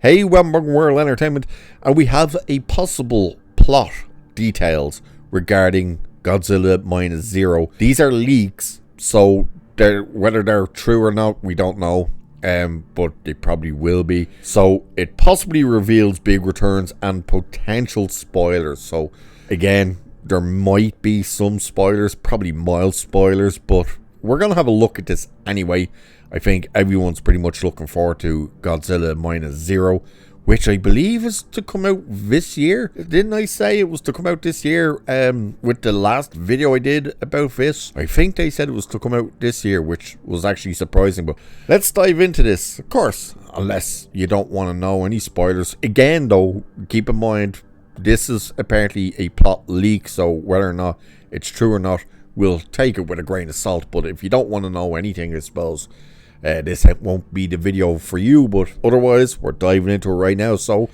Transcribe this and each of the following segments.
Hey, Wemberg World Entertainment, and we have a possible plot details regarding Godzilla Minus Zero. These are leaks, so whether they're true or not, we don't know. But they probably will be. So it possibly reveals big returns and potential spoilers. So again, there might be some spoilers, probably mild spoilers, but we're gonna have a look at this anyway. I think everyone's pretty much looking forward to Godzilla Minus Zero, which I believe is to come out this year. Didn't I say it was to come out this year with the last video I did about this? I think they said it was to come out this year, which was actually surprising. But let's dive into this, of course, unless you don't want to know any spoilers. Again, though, keep in mind, this is apparently a plot leak, so whether or not it's true or not, we'll take it with a grain of salt. But if you don't want to know anything, I suppose this won't be the video for you, but otherwise we're diving into it right now. So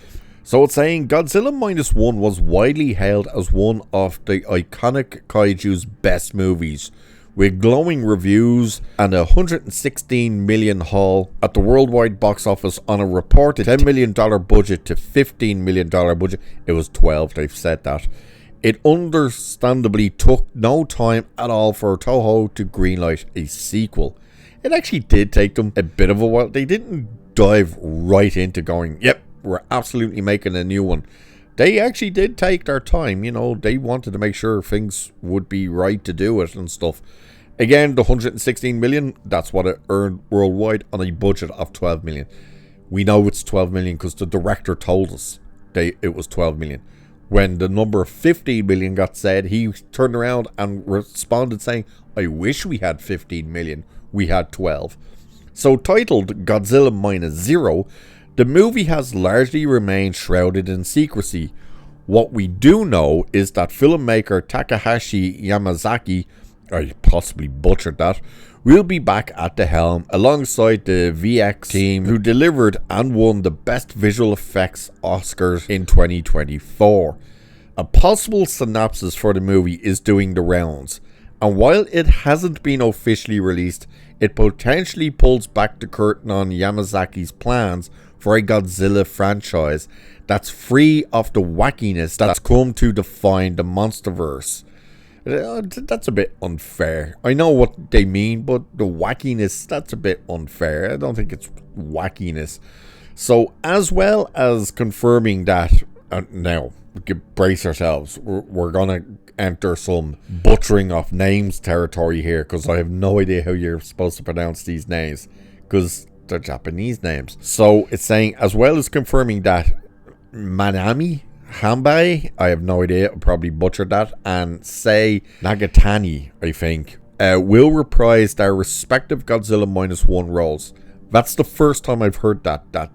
it's saying Godzilla Minus One was widely hailed as one of the iconic kaiju's best movies, with glowing reviews and a $116 million haul at the worldwide box office on a reported $10 million budget to $15 million budget. It was 12, they've said that. It understandably took no time at all for Toho to greenlight a sequel. It actually did take them a bit of a while. They didn't dive right into going, yep, we're absolutely making a new one. They actually did take their time, you know. They wanted to make sure things would be right to do it and stuff. Again, the 116 million, that's what it earned worldwide on a budget of 12 million. We know it's 12 million because the director told us it was 12 million. When the number 15 million got said, he turned around and responded saying, I wish we had 15 million. We had 12. So titled Godzilla Minus Zero, the movie has largely remained shrouded in secrecy. What we do know is that filmmaker Takahashi Yamazaki, I possibly butchered that, will be back at the helm alongside the VX team who delivered and won the Best Visual Effects Oscars in 2024. A possible synopsis for the movie is doing the rounds, and while it hasn't been officially released, it potentially pulls back the curtain on Yamazaki's plans for a Godzilla franchise that's free of the wackiness that's come to define the monsterverse. That's a bit unfair. I know what they mean, but the wackiness, that's a bit unfair. I don't think it's wackiness. So, as well as confirming that, now, brace yourselves. We're going to enter some butchering of names territory here, because I have no idea how you're supposed to pronounce these names, because they're Japanese names. So, it's saying, as well as confirming that Manami Hanbai, I have no idea, I'll probably butchered that, and Sei Nagatani, I think, will reprise their respective Godzilla Minus One roles. That's the first time I've heard that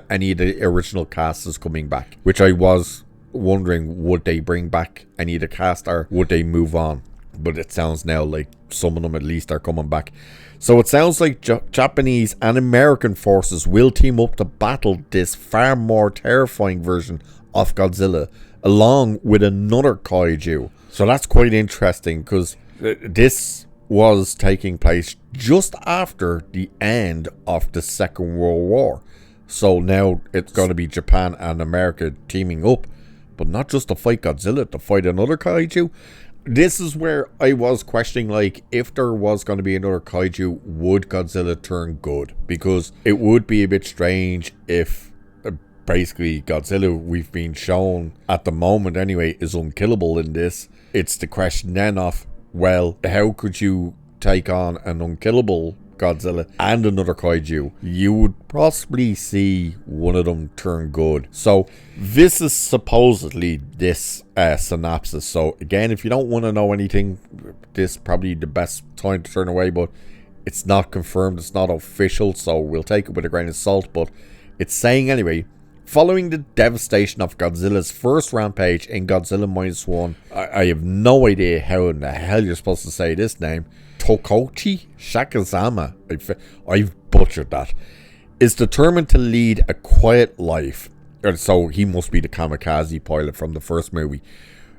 any of the original cast is coming back, which I was wondering, would they bring back any of the cast or would they move on? But it sounds now like some of them at least are coming back. So it sounds like Japanese and American forces will team up to battle this far more terrifying version of Godzilla, along with another kaiju. So that's quite interesting, because this was taking place just after the end of the Second World War. So now it's going to be Japan and America teaming up, but not just to fight Godzilla, to fight another kaiju. This is where I was questioning, like, if there was going to be another kaiju, would Godzilla turn good? Because it would be a bit strange if basically Godzilla, we've been shown at the moment anyway, is unkillable in this. It's the question then of, well, how could you take on an unkillable Godzilla and another kaiju? You would possibly see one of them turn good. So this is supposedly this synopsis. So again, if you don't want to know anything, this is probably the best time to turn away, but it's not confirmed, it's not official, so we'll take it with a grain of salt. But it's saying anyway, following the devastation of Godzilla's first rampage in Godzilla Minus One, I have no idea how in the hell you're supposed to say this name, Tokochi Shakazama, I've butchered that, is determined to lead a quiet life. So he must be the kamikaze pilot from the first movie.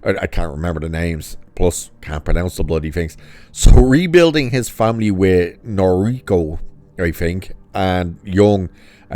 I can't remember the names, plus can't pronounce the bloody things. So rebuilding his family with Noriko, I think, and Young,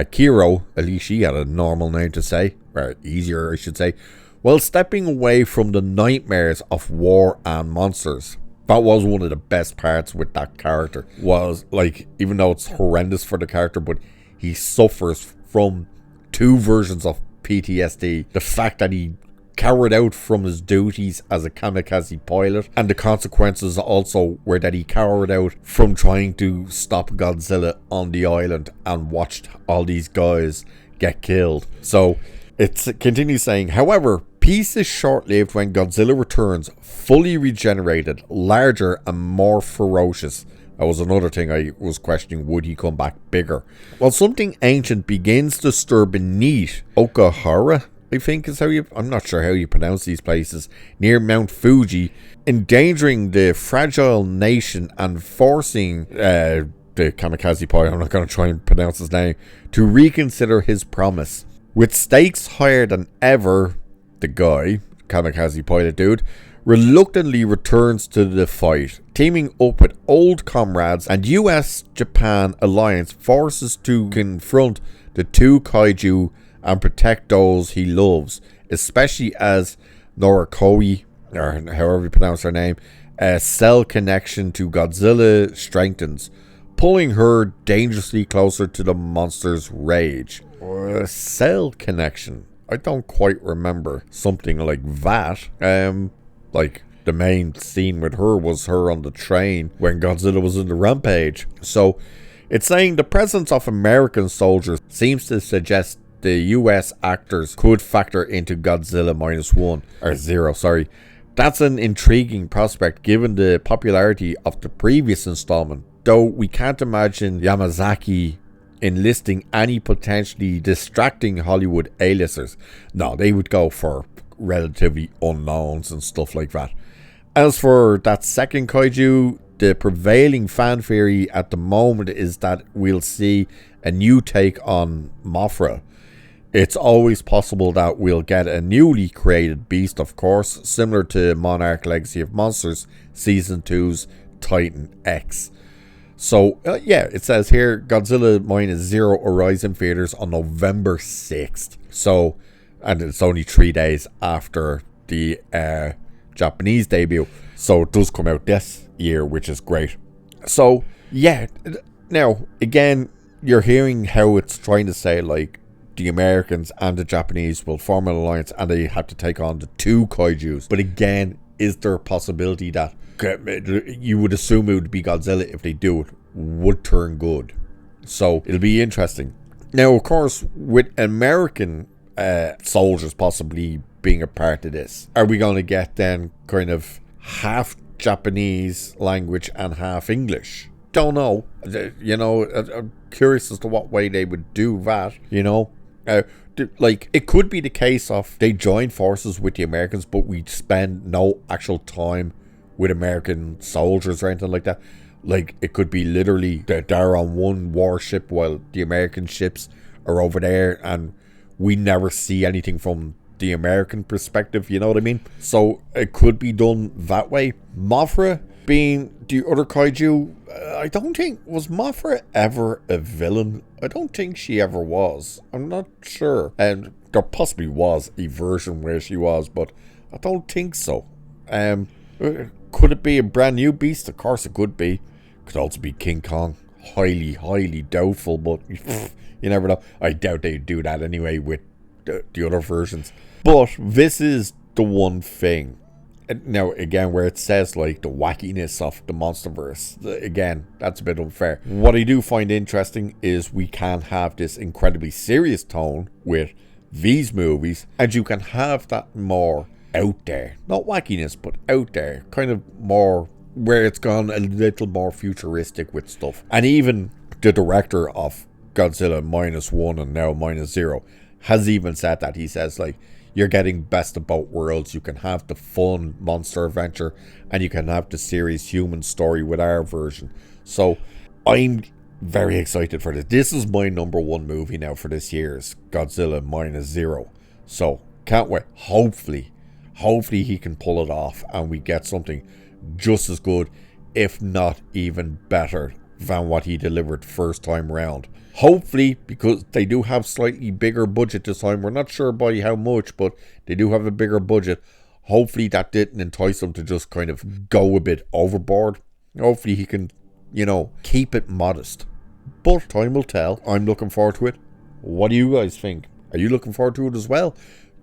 Kiro, at least she had a normal name to say, or easier I should say, while stepping away from the nightmares of war and monsters. That was one of the best parts with that character, was like, even though it's horrendous for the character, but he suffers from 2 versions of PTSD. The fact that he cowered out from his duties as a kamikaze pilot, and the consequences also were that he cowered out from trying to stop Godzilla on the island and watched all these guys get killed. So it continues saying, however, peace is short-lived when Godzilla returns fully regenerated, larger and more ferocious. That was another thing I was questioning, would he come back bigger? While something ancient begins to stir beneath Okahara, I think is how I'm not sure how you pronounce these places, near Mount Fuji, endangering the fragile nation and forcing the kamikaze pilot, I'm not going to try and pronounce his name, to reconsider his promise. With stakes higher than ever, the guy, kamikaze pilot dude, reluctantly returns to the fight, teaming up with old comrades and US-Japan alliance forces to confront the 2 kaiju and protect those he loves, especially as Norikoi, or however you pronounce her name, cell connection to Godzilla strengthens, pulling her dangerously closer to the monster's rage. Cell connection? I don't quite remember something like that. Like the main scene with her was her on the train when Godzilla was in the rampage. So it's saying the presence of American soldiers seems to suggest the US actors could factor into Godzilla Minus Zero. That's an intriguing prospect given the popularity of the previous installment, though we can't imagine Yamazaki enlisting any potentially distracting Hollywood A-listers. No, they would go for relatively unknowns and stuff like that. As for that second kaiju, the prevailing fan theory at the moment is that we'll see a new take on Mothra. It's always possible that we'll get a newly created beast, of course, similar to Monarch Legacy of Monsters Season 2's Titan X. So, yeah, it says here, Godzilla Minus Zero arrives in theaters on November 6th. So, and it's only 3 days after the Japanese debut. So, it does come out this year, which is great. So, yeah, now, again, you're hearing how it's trying to say, like, the Americans and the Japanese will form an alliance and they have to take on the 2 kaijus. But again, is there a possibility that you would assume it would be Godzilla, if they do it, would turn good? So it'll be interesting. Now, of course, with American soldiers possibly being a part of this, are we going to get then kind of half Japanese language and half English? Don't know. You know, I'm curious as to what way they would do that, you know. Like, it could be the case of they join forces with the Americans, but we spend no actual time with American soldiers or anything like that. Like, it could be literally that they're on one warship while the American ships are over there, and we never see anything from the American perspective, you know what I mean? So it could be done that way. Mothra being the other kaiju, I don't think, was Mothra ever a villain? I don't think she ever was. I'm not sure. And there possibly was a version where she was, but I don't think so. Could it be a brand new beast? Of course it could be. Could also be King Kong. Highly, highly doubtful, but you never know. I doubt they'd do that anyway with the other versions. But this is the one thing. Now, again, where it says, like, the wackiness of the Monsterverse, again, that's a bit unfair. What I do find interesting is we can have this incredibly serious tone with these movies, and you can have that more out there. Not wackiness, but out there. Kind of more, where it's gone a little more futuristic with stuff. And even the director of Godzilla Minus and now Minus Zero has even said that. He says, like, you're getting best of both worlds. You can have the fun monster adventure, and you can have the serious human story with our version. So I'm very excited for this. This is my number 1 movie now for this year's Godzilla Minus Zero. So can't wait. Hopefully he can pull it off and we get something just as good, if not even better, than what he delivered first time round. Hopefully, because they do have slightly bigger budget this time, we're not sure by how much, but they do have a bigger budget. Hopefully that didn't entice him to just kind of go a bit overboard. Hopefully he can, keep it modest. But time will tell. I'm looking forward to it. What do you guys think? Are you looking forward to it as well?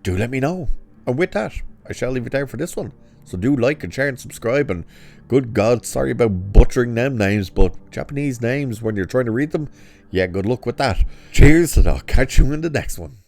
Do let me know. And with that, I shall leave it there for this one. So do like and share and subscribe. And good God, sorry about butchering them names, but Japanese names when you're trying to read them, yeah, good luck with that. Cheers, and I'll catch you in the next one.